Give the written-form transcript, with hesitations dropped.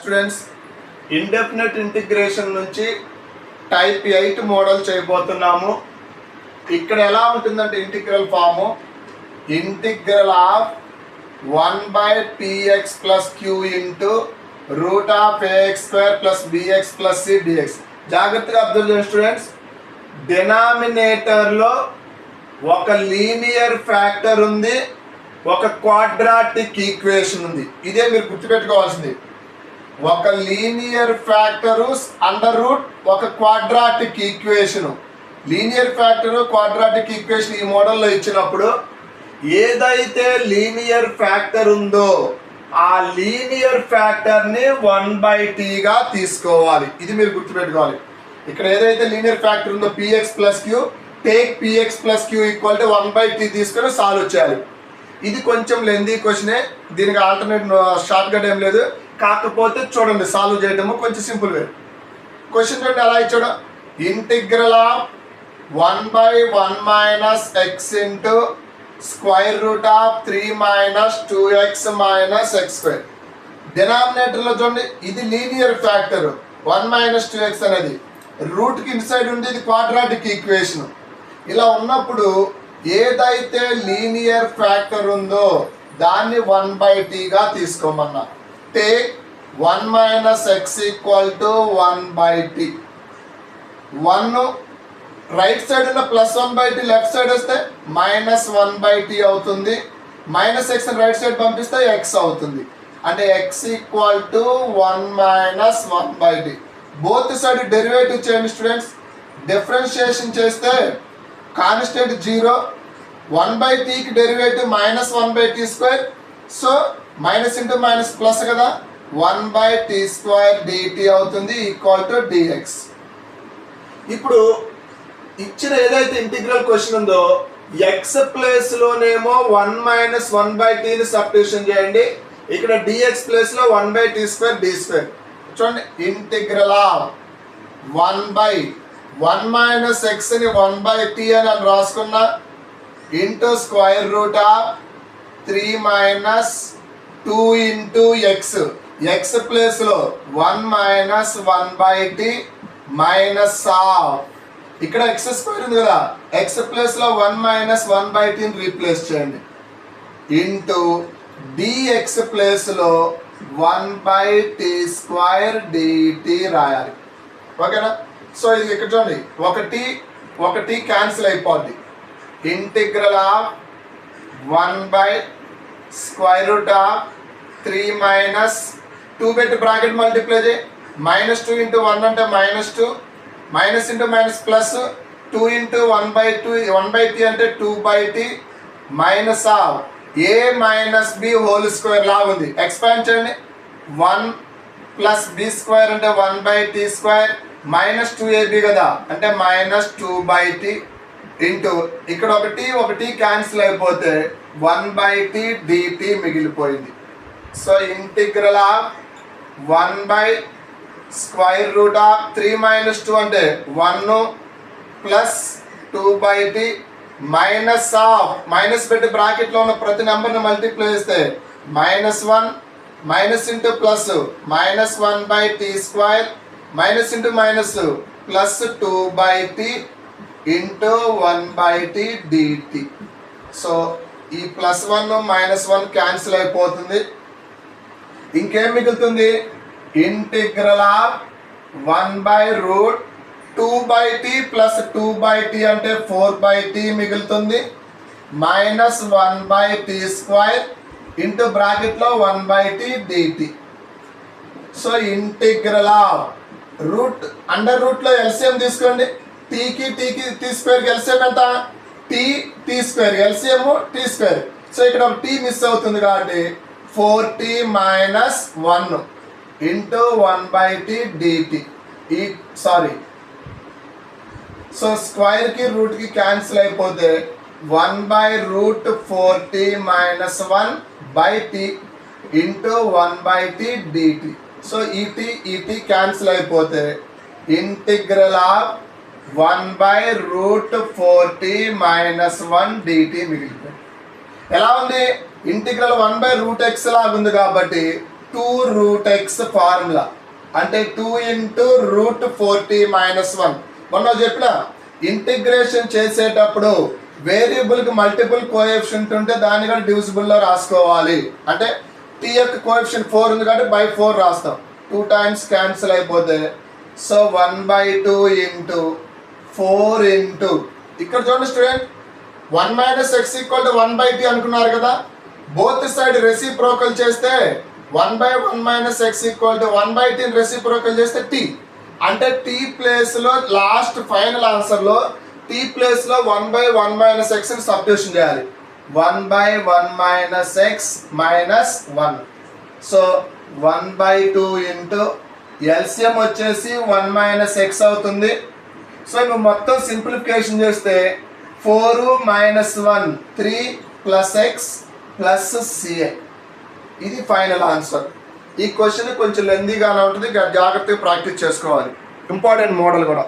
Students, indefinite integration నుంచి type 8 model చేయబోతున్నాము. ఇక్కడ ఎలా ఉంటుందంటే integral form integral of 1/px plus q into root of ax² plus bx plus c dx. జాగ్రత్తగా observe చేయండి students. డినామినేటర్లో ఒక లీనియర్ ఫ్యాక్టర్ ఉంది, ఒక క్వాడ్రాటిక్ ఈక్వేషన్ ఉంది. ఇదే మీరు గుర్తుపెట్టుకోవాల్సింది. ఒక లీనియర్ ఫ్యాక్టరు అండర్ రూట్ ఒక quadratic equation. Linear factor quadratic equation ఈ మోడల్లో ఇచ్చినప్పుడు ఏదైతే లీనియర్ ఫ్యాక్టర్ ఉందో ఆ లీనియర్ ఫ్యాక్టర్ని 1/tగా తీసుకోవాలి. ఇది మీరు గుర్తుపెట్టుకోవాలి. ఇక్కడ ఏదైతే లీనియర్ ఫ్యాక్టర్ ఉందో px plus q, take px plus q equal to 1/t తీసుకొని సాల్వ్ చేయాలి. ఇది కొంచెం లెందీ క్వశ్చనే, దీనికి ఆల్టర్నేట్ షార్ట్ కట్ ఏం లేదు. కాకపోతే చూడండి, సాల్వ్ చేయడము కొంచెం సింపుల్ వే. క్వశ్చన్ చూడండి ఎలా ఇచ్చాడు. Integral of 1/1 minus X into square root of 3 minus 2x minus x². డినామినేటర్లో చూడండి, ఇది లీనియర్ ఫ్యాక్టర్ 1 మైనస్ 2x అనేది రూట్కి ఇన్సైడ్ ఉంది, ఇది క్వాడ్రాటిక్ ఈక్వేషన్. ఇలా ఉన్నప్పుడు ఏదైతే లీనియర్ ఫ్యాక్టర్ ఉందో దాన్ని 1/tగా తీసుకోమన్నా. Take 1 minus x equal to 1/t. 1 right side ఉన్న ప్లస్ 1/t లెఫ్ట్ సైడ్ వస్తే మైనస్ 1/t అవుతుంది. మైనస్ ఎక్స్ రైట్ సైడ్ పంపిస్తే ఎక్స్ అవుతుంది. అంటే x equal to 1 minus 1/t. Both side derivative చేయండి స్టూడెంట్స్. డిఫరెన్షియేషన్ చేస్తే కాన్స్టెంట్ 0, 1/tకి derivative minus 1/t². So minus into minus plus కదా, 1/t² dt అవుతుంది ఈక్వల్ టు dx. ఇప్పుడు ఇచ్చిన ఏదైతే ఇంటిగ్రల్ క్వశ్చన్ ఉందో ఎక్స్ ప్లేస్లోనేమో 1 మైనస్ 1/tని సబ్స్టిట్యూషన్ చేయండి. ఇక్కడ dx ప్లేస్లో 1/t² d². చూడండి, ఇంటిగ్రల్ ఆఫ్ 1/1 మైనస్ ఎక్స్ని 1/t అని రాసుకున్నా into square root of 3 minus 2 into x. X ప్లేస్లో 1 మైనస్ 1/t మైనస్ ఆఫ్ ఇక్కడ x² ఉంది కదా, x ప్లేస్లో 1 మైనస్ 1/tని రీప్లేస్ చేయండి ఇంటూ dx ప్లేస్లో 1/t² dt రాయాలి. ఓకేనా? సో ఇది ఇక్కడ చూడండి, ఒకటి క్యాన్సిల్ అయిపోద్ది. ఇంటిగ్రల్ ఆఫ్ 1/√3 మైనస్ 2 పెట్టి బ్రాకెట్ మల్టిప్లై చేయి. -2 ఇంటూ 1 అంటే -2, minus into minus plus 2 into 1/t అంటే 2/t minus of a minus b whole square లా ఉంది. ఎక్స్పాండ్ చేయండి. 1 ప్లస్ b² అంటే 1/t² మైనస్ 2ab కదా అంటే మైనస్ 2/t ఇంటూ ఇక్కడ ఒకటి క్యాన్సిల్ అయిపోతే 1/t dt మిగిలిపోయింది. సో ఇంటిగ్రల్ ఆఫ్ 1/√3 మైనస్ 2 అంటే 1 plus 2/t minus of minus పెట్టి బ్రాకెట్లో ఉన్న ప్రతి నెంబర్ని మల్టిప్లై చేస్తే -1 minus into plus minus 1/t² minus into minus plus 2/t into 1/t dt. So ఈ +1 -1 క్యాన్సిల్ అయిపోతుంది. ఇంకేం మిగులుతుంది? Integral of 1/√2/t plus 2/t అంటే 4/t మిగులుతుంది. మైనస్ 1/t² ఇంటూ బ్రాకెట్లో 1/t dt. So integral of root under రూట్లో LCM తీసుకోండి. టీకి t² ఎల్సిఎం ఎంత? t² LCM t². సో ఇక్కడ ఒక t మిస్ అవుతుంది కాబట్టి 4t minus 1 into 1/t dt. So స్క్వైర్కి రూట్కి క్యాన్సిల్ అయిపోతే 1/√4t minus 1/t into 1/t dt. So ఈ క్యాన్సిల్ అయిపోతే integral of 1/√4t minus 1 dt మిగిలిపోయింది. ఎలా ఉంది? ఇంటిగ్రల్ 1/√x లాగా ఉంది కాబట్టి 2√x ఫార్ములా అంటే 2 ఇంటూ √4t-1. మొన్న చెప్పిన ఇంటిగ్రేషన్ చేసేటప్పుడు వేరియబుల్కి మల్టిపుల్ కోఎఫిషియంట్ ఉంటే దాన్ని కూడా డివిజిబుల్లో రాసుకోవాలి. అంటే t యొక్క కోఎఫిషియంట్ 4 ఉంది కాబట్టి బై 4 రాస్తాం. 2 టైమ్స్ క్యాన్సిల్ అయిపోతే సో 1/2 ఇంటూ 4 ఇంటూ ఇక్కడ చూడండి స్టూడెంట్ 1 - x = 1/t అనుకున్నారు కదా. బోత్ సైడ్ రెసిప్రోకల్ చేస్తే 1/1 - x = 1/t రెసిప్రోకల్ చేస్తే t అంటే t ప్లేస్లో లాస్ట్ ఫైనల్ ఆన్సర్లో t ప్లేస్లో 1/1 - x ని సబ్స్టిట్యూషన్ చేయాలి. 1/1 - x - 1 సో 1/2 ఇంటూ ఎల్సిఎం వచ్చేసి 1 - x అవుతుంది. సో నువ్వు మొత్తం సింప్లిఫికేషన్ చేస్తే 4 - 1 3 + x + ca ఇది ఫైనల్ ఆన్సర్. ఈ క్వశ్చన్ కొంచెం లెందీగానే ఉంటుంది, జాగ్రత్తగా ప్రాక్టీస్ చేసుకోవాలి. ఇంపార్టెంట్ మోడల్ కూడా.